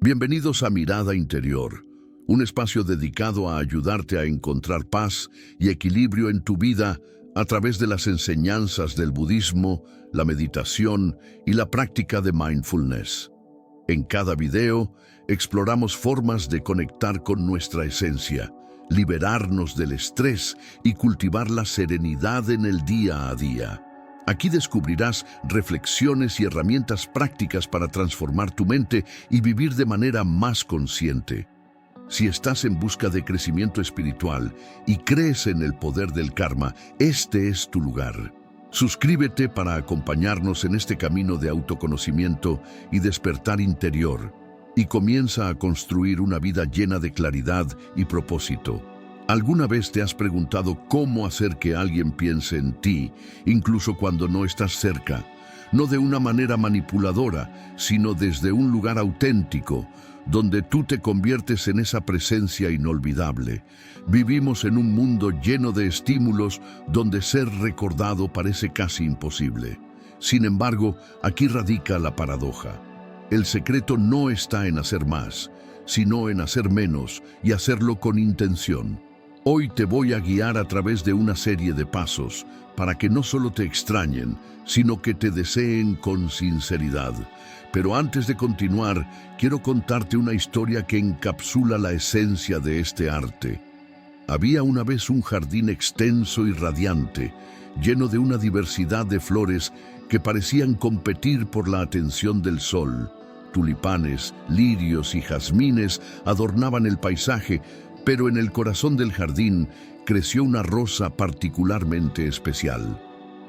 Bienvenidos a Mirada Interior, un espacio dedicado a ayudarte a encontrar paz y equilibrio en tu vida a través de las enseñanzas del budismo, la meditación y la práctica de mindfulness. En cada video exploramos formas de conectar con nuestra esencia, liberarnos del estrés y cultivar la serenidad en el día a día. Aquí descubrirás reflexiones y herramientas prácticas para transformar tu mente y vivir de manera más consciente. Si estás en busca de crecimiento espiritual y crees en el poder del karma, este es tu lugar. Suscríbete para acompañarnos en este camino de autoconocimiento y despertar interior, y comienza a construir una vida llena de claridad y propósito. ¿Alguna vez te has preguntado cómo hacer que alguien piense en ti, incluso cuando no estás cerca? No de una manera manipuladora, sino desde un lugar auténtico, donde tú te conviertes en esa presencia inolvidable. Vivimos en un mundo lleno de estímulos donde ser recordado parece casi imposible. Sin embargo, aquí radica la paradoja. El secreto no está en hacer más, sino en hacer menos y hacerlo con intención. Hoy te voy a guiar a través de una serie de pasos para que no solo te extrañen, sino que te deseen con sinceridad. Pero antes de continuar, quiero contarte una historia que encapsula la esencia de este arte. Había una vez un jardín extenso y radiante, lleno de una diversidad de flores que parecían competir por la atención del sol. Tulipanes, lirios y jazmines adornaban el paisaje, pero en el corazón del jardín creció una rosa particularmente especial.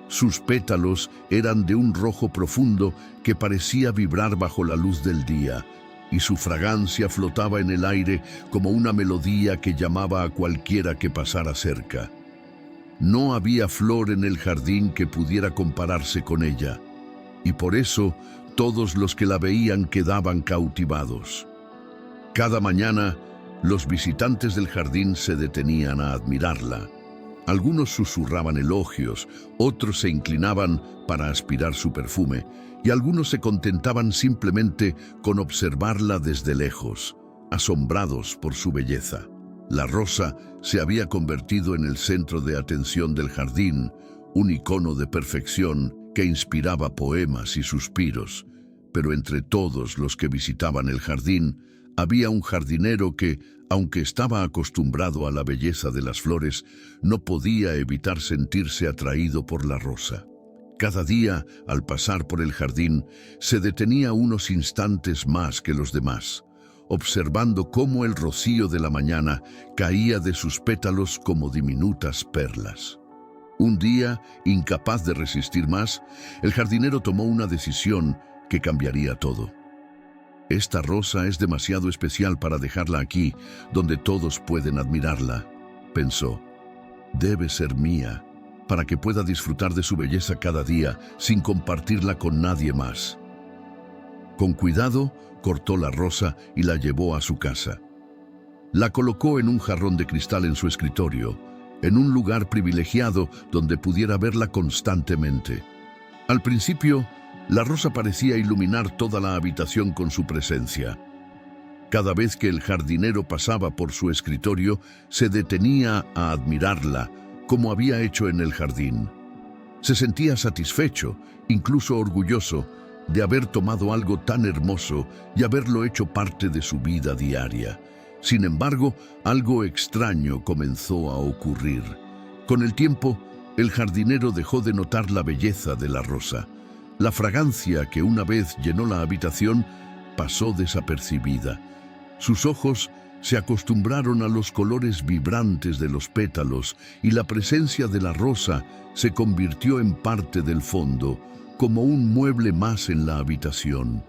Sus pétalos eran de un rojo profundo que parecía vibrar bajo la luz del día, y su fragancia flotaba en el aire como una melodía que llamaba a cualquiera que pasara cerca. No había flor en el jardín que pudiera compararse con ella, y por eso todos los que la veían quedaban cautivados. Cada mañana, los visitantes del jardín se detenían a admirarla. Algunos susurraban elogios, otros se inclinaban para aspirar su perfume, y algunos se contentaban simplemente con observarla desde lejos, asombrados por su belleza. La rosa se había convertido en el centro de atención del jardín, un icono de perfección que inspiraba poemas y suspiros. Pero entre todos los que visitaban el jardín, había un jardinero que, aunque estaba acostumbrado a la belleza de las flores, no podía evitar sentirse atraído por la rosa. Cada día, al pasar por el jardín, se detenía unos instantes más que los demás, observando cómo el rocío de la mañana caía de sus pétalos como diminutas perlas. Un día, incapaz de resistir más, el jardinero tomó una decisión que cambiaría todo. Esta rosa es demasiado especial para dejarla aquí, donde todos pueden admirarla, pensó. Debe ser mía, para que pueda disfrutar de su belleza cada día, sin compartirla con nadie más. Con cuidado, cortó la rosa y la llevó a su casa. La colocó en un jarrón de cristal en su escritorio, en un lugar privilegiado donde pudiera verla constantemente. Al principio, la rosa parecía iluminar toda la habitación con su presencia. Cada vez que el jardinero pasaba por su escritorio, se detenía a admirarla, como había hecho en el jardín. Se sentía satisfecho, incluso orgulloso, de haber tomado algo tan hermoso y haberlo hecho parte de su vida diaria. Sin embargo, algo extraño comenzó a ocurrir. Con el tiempo, el jardinero dejó de notar la belleza de la rosa. La fragancia que una vez llenó la habitación pasó desapercibida. Sus ojos se acostumbraron a los colores vibrantes de los pétalos y la presencia de la rosa se convirtió en parte del fondo, como un mueble más en la habitación.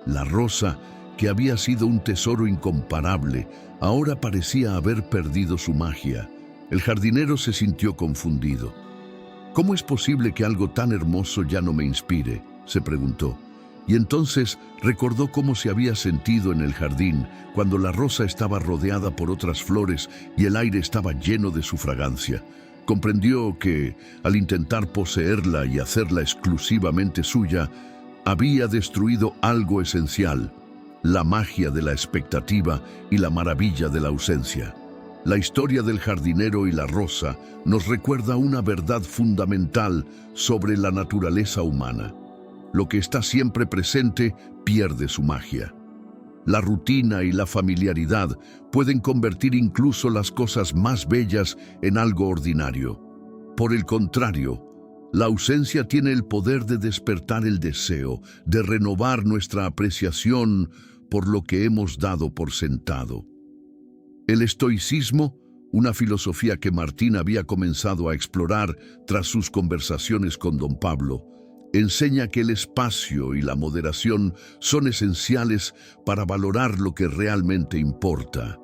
La rosa, que había sido un tesoro incomparable, ahora parecía haber perdido su magia. El jardinero se sintió confundido. ¿Cómo es posible que algo tan hermoso ya no me inspire?, se preguntó. Y entonces recordó cómo se había sentido en el jardín cuando la rosa estaba rodeada por otras flores y el aire estaba lleno de su fragancia. Comprendió que, al intentar poseerla y hacerla exclusivamente suya, había destruido algo esencial. la magia de la expectativa y la maravilla de la ausencia. La historia del jardinero y la rosa nos recuerda una verdad fundamental sobre la naturaleza humana. Lo que está siempre presente pierde su magia. La rutina y la familiaridad pueden convertir incluso las cosas más bellas en algo ordinario. Por el contrario, la ausencia tiene el poder de despertar el deseo, de renovar nuestra apreciación por lo que hemos dado por sentado. El estoicismo, una filosofía que Martín había comenzado a explorar tras sus conversaciones con don Pablo, enseña que el espacio y la moderación son esenciales para valorar lo que realmente importa.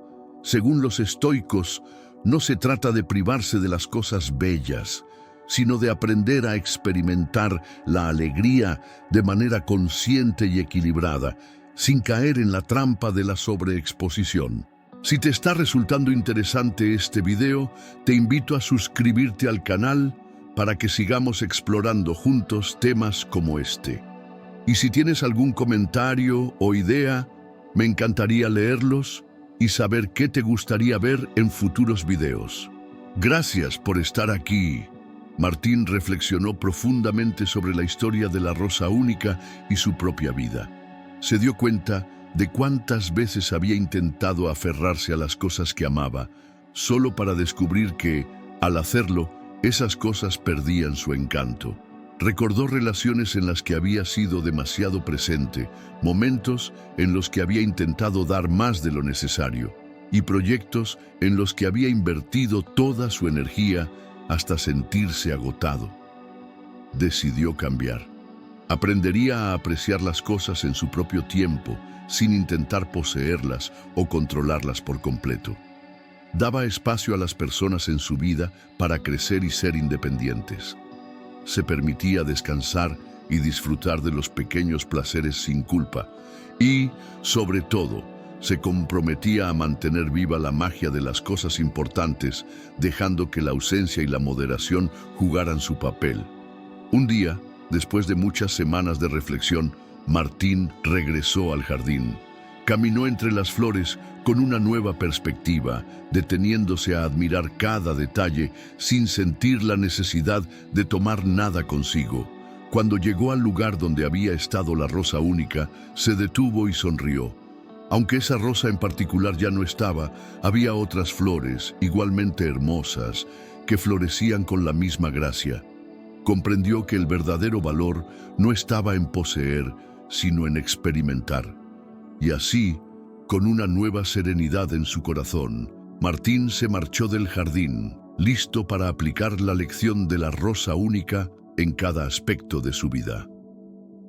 Según los estoicos, no se trata de privarse de las cosas bellas, sino de aprender a experimentar la alegría de manera consciente y equilibrada, sin caer en la trampa de la sobreexposición. Si te está resultando interesante este video, te invito a suscribirte al canal para que sigamos explorando juntos temas como este. Y si tienes algún comentario o idea, me encantaría leerlos y saber qué te gustaría ver en futuros videos. Gracias por estar aquí. Martín reflexionó profundamente sobre la historia de la rosa única y su propia vida. Se dio cuenta de cuántas veces había intentado aferrarse a las cosas que amaba, solo para descubrir que, al hacerlo, esas cosas perdían su encanto. Recordó relaciones en las que había sido demasiado presente, momentos en los que había intentado dar más de lo necesario, y proyectos en los que había invertido toda su energía hasta sentirse agotado. Decidió cambiar. Aprendería a apreciar las cosas en su propio tiempo, sin intentar poseerlas o controlarlas por completo. Daba espacio a las personas en su vida para crecer y ser independientes. Se permitía descansar y disfrutar de los pequeños placeres sin culpa y, sobre todo, se comprometía a mantener viva la magia de las cosas importantes, dejando que la ausencia y la moderación jugaran su papel. Un día, después de muchas semanas de reflexión, Martín regresó al jardín. Caminó entre las flores con una nueva perspectiva, deteniéndose a admirar cada detalle sin sentir la necesidad de tomar nada consigo. Cuando llegó al lugar donde había estado la rosa única, se detuvo y sonrió. Aunque esa rosa en particular ya no estaba, había otras flores, igualmente hermosas, que florecían con la misma gracia. Comprendió que el verdadero valor no estaba en poseer, sino en experimentar. Y así, con una nueva serenidad en su corazón, Martín se marchó del jardín, listo para aplicar la lección de la rosa única en cada aspecto de su vida.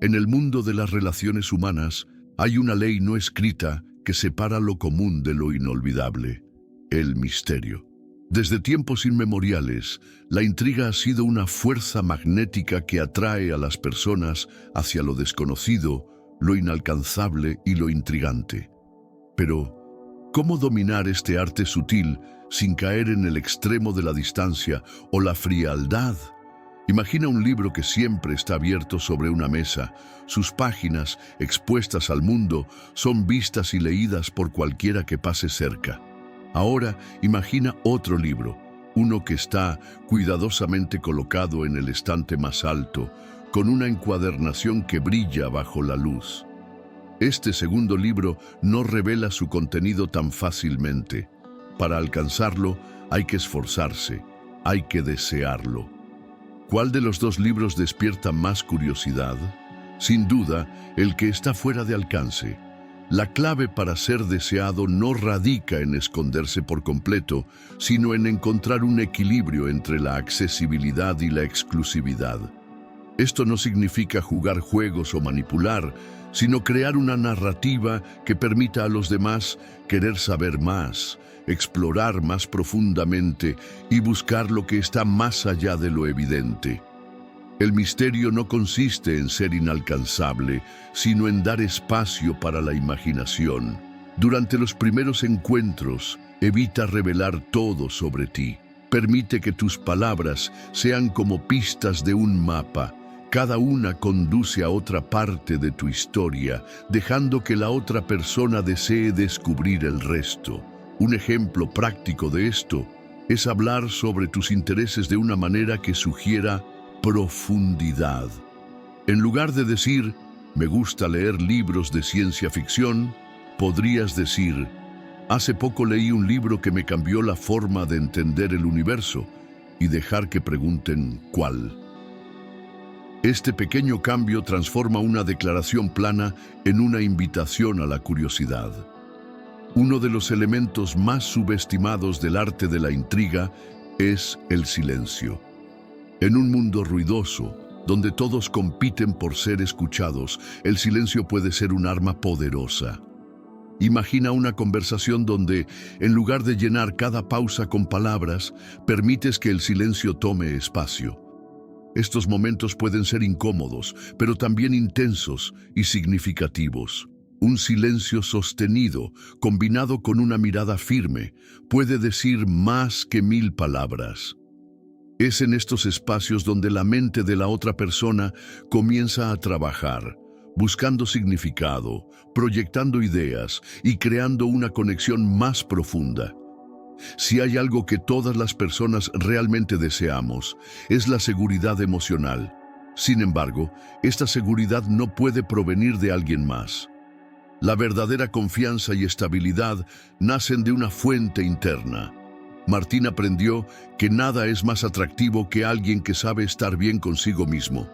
En el mundo de las relaciones humanas, hay una ley no escrita que separa lo común de lo inolvidable: el misterio. Desde tiempos inmemoriales, la intriga ha sido una fuerza magnética que atrae a las personas hacia lo desconocido, lo inalcanzable y lo intrigante. Pero, ¿cómo dominar este arte sutil sin caer en el extremo de la distancia o la frialdad? Imagina un libro que siempre está abierto sobre una mesa. Sus páginas, expuestas al mundo, son vistas y leídas por cualquiera que pase cerca. Ahora imagina otro libro, uno que está cuidadosamente colocado en el estante más alto, con una encuadernación que brilla bajo la luz. Este segundo libro no revela su contenido tan fácilmente. Para alcanzarlo hay que esforzarse, hay que desearlo. ¿Cuál de los dos libros despierta más curiosidad? Sin duda, el que está fuera de alcance. La clave para ser deseado no radica en esconderse por completo, sino en encontrar un equilibrio entre la accesibilidad y la exclusividad. Esto no significa jugar juegos o manipular, sino crear una narrativa que permita a los demás querer saber más, explorar más profundamente y buscar lo que está más allá de lo evidente. El misterio no consiste en ser inalcanzable, sino en dar espacio para la imaginación. Durante los primeros encuentros, evita revelar todo sobre ti. Permite que tus palabras sean como pistas de un mapa, Cada una conduce a otra parte de tu historia, dejando que la otra persona desee descubrir el resto. Un ejemplo práctico de esto es hablar sobre tus intereses de una manera que sugiera profundidad. En lugar de decir, me gusta leer libros de ciencia ficción, podrías decir, hace poco leí un libro que me cambió la forma de entender el universo, y dejar que pregunten ¿cuál? Este pequeño cambio transforma una declaración plana en una invitación a la curiosidad. Uno de los elementos más subestimados del arte de la intriga es el silencio. En un mundo ruidoso, donde todos compiten por ser escuchados, el silencio puede ser un arma poderosa. Imagina una conversación donde, en lugar de llenar cada pausa con palabras, permites que el silencio tome espacio. Estos momentos pueden ser incómodos, pero también intensos y significativos. Un silencio sostenido, combinado con una mirada firme, puede decir más que 1000 palabras. Es en estos espacios donde la mente de la otra persona comienza a trabajar, buscando significado, proyectando ideas y creando una conexión más profunda. Si hay algo que todas las personas realmente deseamos, es la seguridad emocional. Sin embargo, esta seguridad no puede provenir de alguien más. La verdadera confianza y estabilidad nacen de una fuente interna. Martín aprendió que nada es más atractivo que alguien que sabe estar bien consigo mismo.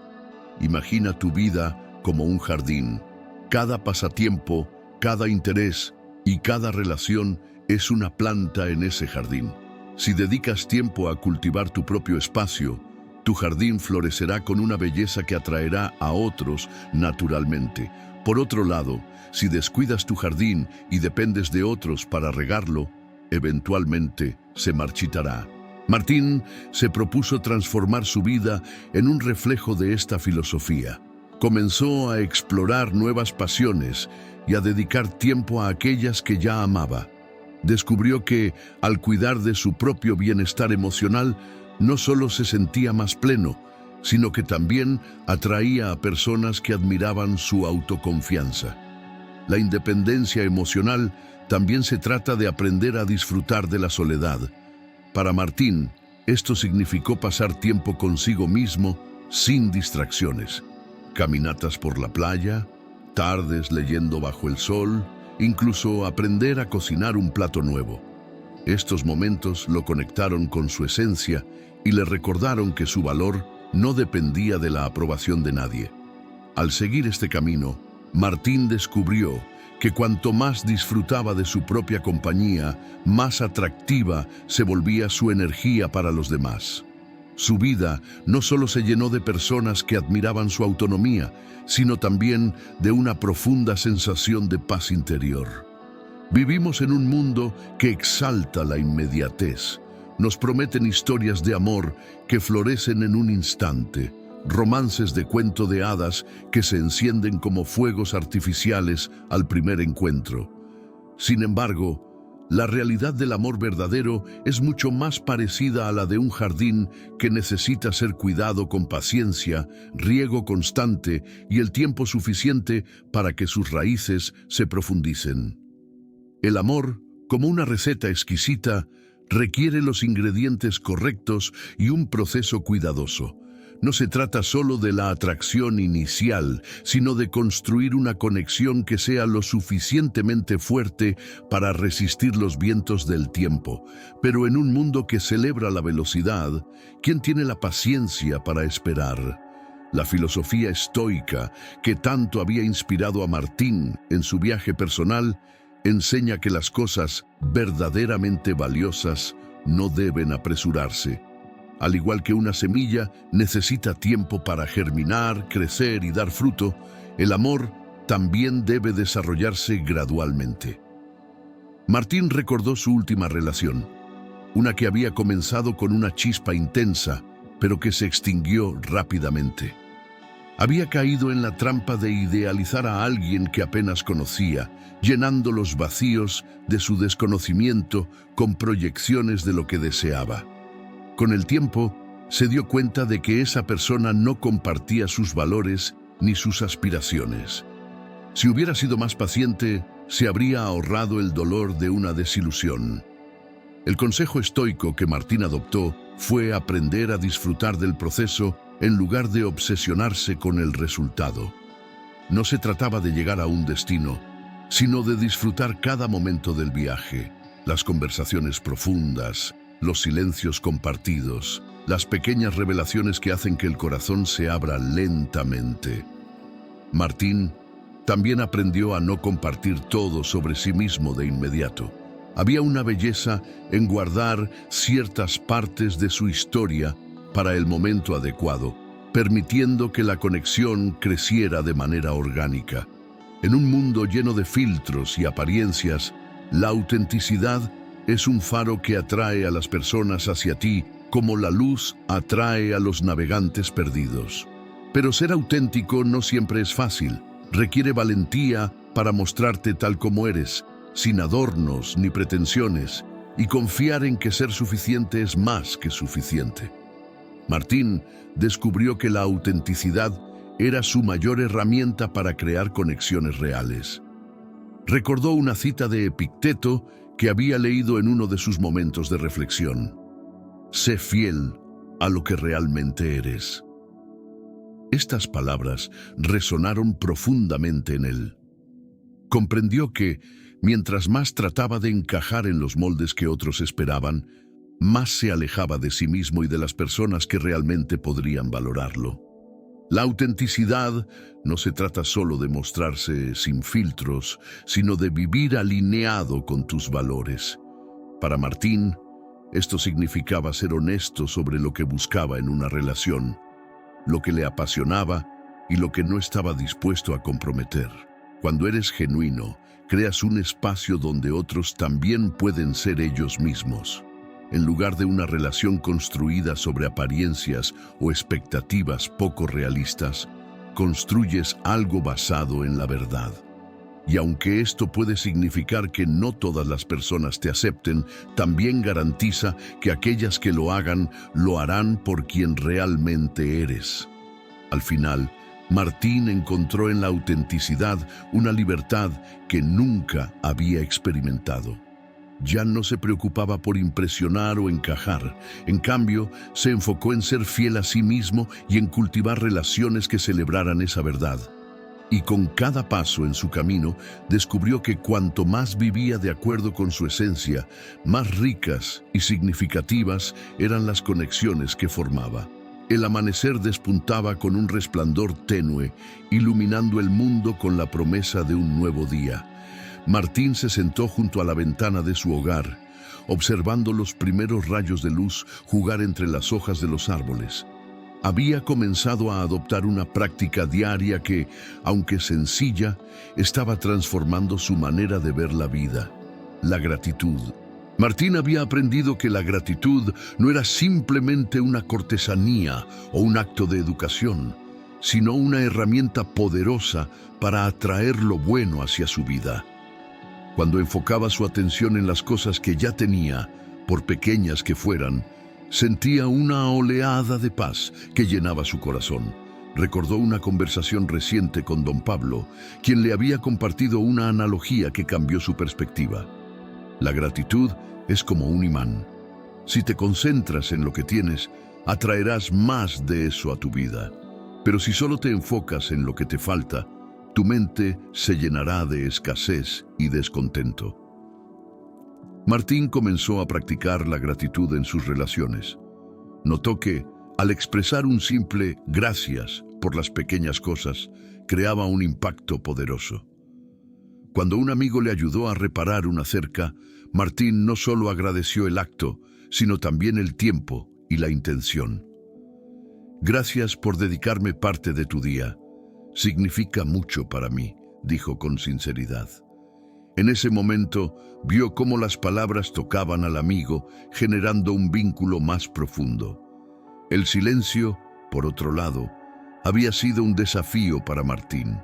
Imagina tu vida como un jardín. Cada pasatiempo, cada interés y cada relación es una planta en ese jardín. Si dedicas tiempo a cultivar tu propio espacio, tu jardín florecerá con una belleza que atraerá a otros naturalmente. Por otro lado, si descuidas tu jardín y dependes de otros para regarlo, eventualmente se marchitará. Martín se propuso transformar su vida en un reflejo de esta filosofía. Comenzó a explorar nuevas pasiones y a dedicar tiempo a aquellas que ya amaba. Descubrió que, al cuidar de su propio bienestar emocional, no solo se sentía más pleno, sino que también atraía a personas que admiraban su autoconfianza. La independencia emocional también se trata de aprender a disfrutar de la soledad. Para Martín, esto significó pasar tiempo consigo mismo sin distracciones. Caminatas por la playa, tardes leyendo bajo el sol, incluso aprender a cocinar un plato nuevo. Estos momentos lo conectaron con su esencia y le recordaron que su valor no dependía de la aprobación de nadie. Al seguir este camino, Martín descubrió que cuanto más disfrutaba de su propia compañía, más atractiva se volvía su energía para los demás. Su vida no solo se llenó de personas que admiraban su autonomía, sino también de una profunda sensación de paz interior. Vivimos en un mundo que exalta la inmediatez. Nos prometen historias de amor que florecen en un instante, romances de cuento de hadas que se encienden como fuegos artificiales al primer encuentro. Sin embargo, la realidad del amor verdadero es mucho más parecida a la de un jardín que necesita ser cuidado con paciencia, riego constante y el tiempo suficiente para que sus raíces se profundicen. El amor, como una receta exquisita, requiere los ingredientes correctos y un proceso cuidadoso. No se trata solo de la atracción inicial, sino de construir una conexión que sea lo suficientemente fuerte para resistir los vientos del tiempo. Pero en un mundo que celebra la velocidad, ¿quién tiene la paciencia para esperar? La filosofía estoica, que tanto había inspirado a Martín en su viaje personal, enseña que las cosas verdaderamente valiosas no deben apresurarse. Al igual que una semilla necesita tiempo para germinar, crecer y dar fruto, el amor también debe desarrollarse gradualmente. Martín recordó su última relación, una que había comenzado con una chispa intensa, pero que se extinguió rápidamente. Había caído en la trampa de idealizar a alguien que apenas conocía, llenando los vacíos de su desconocimiento con proyecciones de lo que deseaba. Con el tiempo, se dio cuenta de que esa persona no compartía sus valores ni sus aspiraciones. Si hubiera sido más paciente, se habría ahorrado el dolor de una desilusión. El consejo estoico que Martín adoptó fue aprender a disfrutar del proceso en lugar de obsesionarse con el resultado. No se trataba de llegar a un destino, sino de disfrutar cada momento del viaje, las conversaciones profundas, los silencios compartidos, las pequeñas revelaciones que hacen que el corazón se abra lentamente. Martín también aprendió a no compartir todo sobre sí mismo de inmediato. Había una belleza en guardar ciertas partes de su historia para el momento adecuado, permitiendo que la conexión creciera de manera orgánica. En un mundo lleno de filtros y apariencias, la autenticidad es un faro que atrae a las personas hacia ti como la luz atrae a los navegantes perdidos. Pero ser auténtico no siempre es fácil. Requiere valentía para mostrarte tal como eres, sin adornos ni pretensiones, y confiar en que ser suficiente es más que suficiente. Martín descubrió que la autenticidad era su mayor herramienta para crear conexiones reales. Recordó una cita de Epicteto que había leído en uno de sus momentos de reflexión: «Sé fiel a lo que realmente eres». Estas palabras resonaron profundamente en él. Comprendió que, mientras más trataba de encajar en los moldes que otros esperaban, más se alejaba de sí mismo y de las personas que realmente podrían valorarlo. La autenticidad no se trata solo de mostrarse sin filtros, sino de vivir alineado con tus valores. Para Martín, esto significaba ser honesto sobre lo que buscaba en una relación, lo que le apasionaba y lo que no estaba dispuesto a comprometer. Cuando eres genuino, creas un espacio donde otros también pueden ser ellos mismos. En lugar de una relación construida sobre apariencias o expectativas poco realistas, construyes algo basado en la verdad. Y aunque esto puede significar que no todas las personas te acepten, también garantiza que aquellas que lo hagan, lo harán por quien realmente eres. Al final, Martín encontró en la autenticidad una libertad que nunca había experimentado. Ya no se preocupaba por impresionar o encajar. En cambio, se enfocó en ser fiel a sí mismo y en cultivar relaciones que celebraran esa verdad. Y con cada paso en su camino, descubrió que cuanto más vivía de acuerdo con su esencia, más ricas y significativas eran las conexiones que formaba. El amanecer despuntaba con un resplandor tenue, iluminando el mundo con la promesa de un nuevo día. Martín se sentó junto a la ventana de su hogar, observando los primeros rayos de luz jugar entre las hojas de los árboles. Había comenzado a adoptar una práctica diaria que, aunque sencilla, estaba transformando su manera de ver la vida: la gratitud. Martín había aprendido que la gratitud no era simplemente una cortesanía o un acto de educación, sino una herramienta poderosa para atraer lo bueno hacia su vida. Cuando enfocaba su atención en las cosas que ya tenía, por pequeñas que fueran, sentía una oleada de paz que llenaba su corazón. Recordó una conversación reciente con don Pablo, quien le había compartido una analogía que cambió su perspectiva. La gratitud es como un imán. Si te concentras en lo que tienes, atraerás más de eso a tu vida. Pero si solo te enfocas en lo que te falta, tu mente se llenará de escasez y descontento. Martín comenzó a practicar la gratitud en sus relaciones. Notó que, al expresar un simple gracias por las pequeñas cosas, creaba un impacto poderoso. Cuando un amigo le ayudó a reparar una cerca, Martín no solo agradeció el acto, sino también el tiempo y la intención. «Gracias por dedicarme parte de tu día. Significa mucho para mí», dijo con sinceridad. En ese momento, vio cómo las palabras tocaban al amigo, generando un vínculo más profundo. El silencio, por otro lado, había sido un desafío para Martín.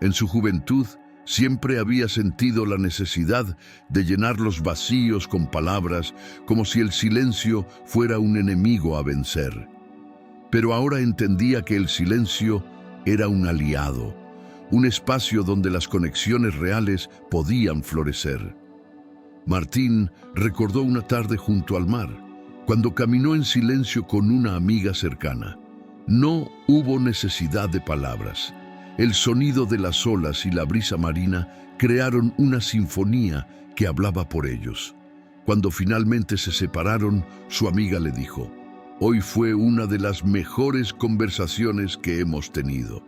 En su juventud, Siempre había sentido la necesidad de llenar los vacíos con palabras, como si el silencio fuera un enemigo a vencer. Pero ahora entendía que el silencio era un aliado, un espacio donde las conexiones reales podían florecer. Martín recordó una tarde junto al mar, cuando caminó en silencio con una amiga cercana. No hubo necesidad de palabras. El sonido de las olas y la brisa marina crearon una sinfonía que hablaba por ellos. Cuando finalmente se separaron, su amiga le dijo: «Hoy fue una de las mejores conversaciones que hemos tenido».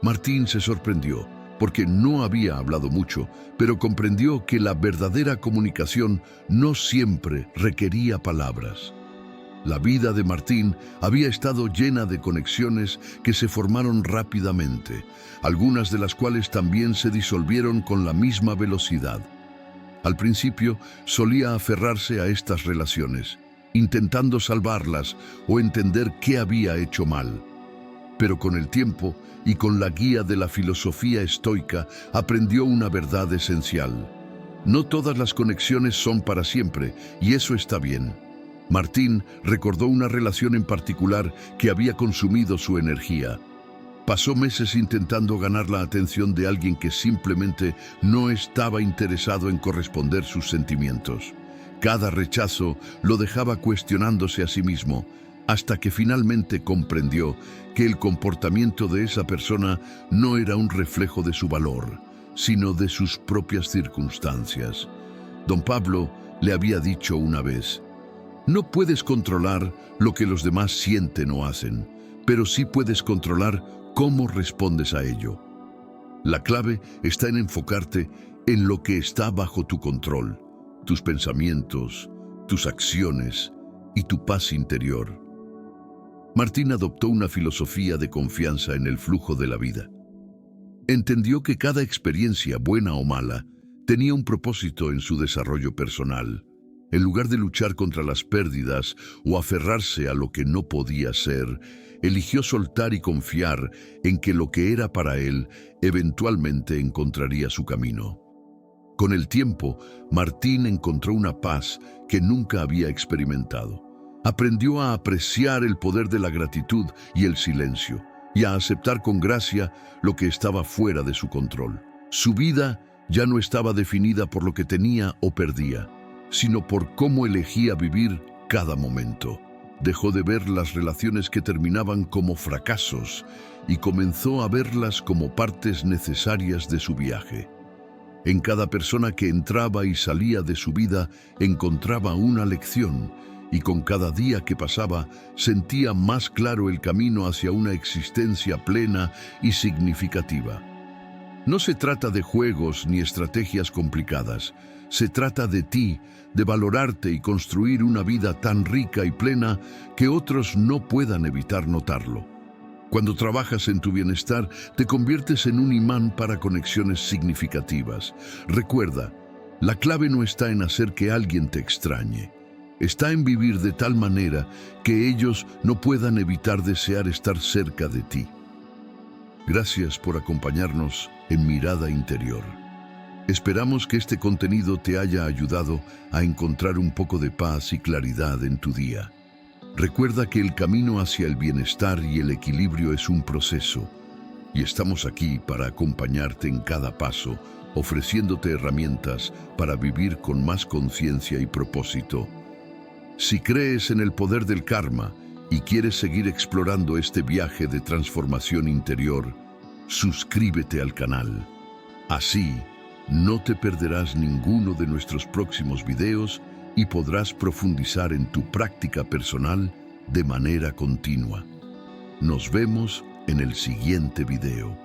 Martín se sorprendió, porque no había hablado mucho, pero comprendió que la verdadera comunicación no siempre requería palabras. La vida de Martín había estado llena de conexiones que se formaron rápidamente, algunas de las cuales también se disolvieron con la misma velocidad. Al principio solía aferrarse a estas relaciones, intentando salvarlas o entender qué había hecho mal. Pero con el tiempo y con la guía de la filosofía estoica aprendió una verdad esencial. No todas las conexiones son para siempre, y eso está bien. Martín recordó una relación en particular que había consumido su energía. Pasó meses intentando ganar la atención de alguien que simplemente no estaba interesado en corresponder sus sentimientos. Cada rechazo lo dejaba cuestionándose a sí mismo, hasta que finalmente comprendió que el comportamiento de esa persona no era un reflejo de su valor, sino de sus propias circunstancias. Don Pablo le había dicho una vez: «No puedes controlar lo que los demás sienten o hacen, pero sí puedes controlar cómo respondes a ello». La clave está en enfocarte en lo que está bajo tu control, tus pensamientos, tus acciones y tu paz interior. Martín adoptó una filosofía de confianza en el flujo de la vida. Entendió que cada experiencia, buena o mala, tenía un propósito en su desarrollo personal. En lugar de luchar contra las pérdidas o aferrarse a lo que no podía ser, eligió soltar y confiar en que lo que era para él eventualmente encontraría su camino. Con el tiempo, Martín encontró una paz que nunca había experimentado. Aprendió a apreciar el poder de la gratitud y el silencio, y a aceptar con gracia lo que estaba fuera de su control. Su vida ya no estaba definida por lo que tenía o perdía, sino por cómo elegía vivir cada momento. Dejó de ver las relaciones que terminaban como fracasos y comenzó a verlas como partes necesarias de su viaje. En cada persona que entraba y salía de su vida encontraba una lección, y con cada día que pasaba sentía más claro el camino hacia una existencia plena y significativa. No se trata de juegos ni estrategias complicadas. Se trata de ti, de valorarte y construir una vida tan rica y plena que otros no puedan evitar notarlo. Cuando trabajas en tu bienestar, te conviertes en un imán para conexiones significativas. Recuerda, la clave no está en hacer que alguien te extrañe. Está en vivir de tal manera que ellos no puedan evitar desear estar cerca de ti. Gracias por acompañarnos en Mirada Interior. Esperamos que este contenido te haya ayudado a encontrar un poco de paz y claridad en tu día. Recuerda que el camino hacia el bienestar y el equilibrio es un proceso, y estamos aquí para acompañarte en cada paso, ofreciéndote herramientas para vivir con más conciencia y propósito. Si crees en el poder del karma y quieres seguir explorando este viaje de transformación interior, suscríbete al canal. Así, no te perderás ninguno de nuestros próximos videos y podrás profundizar en tu práctica personal de manera continua. Nos vemos en el siguiente video.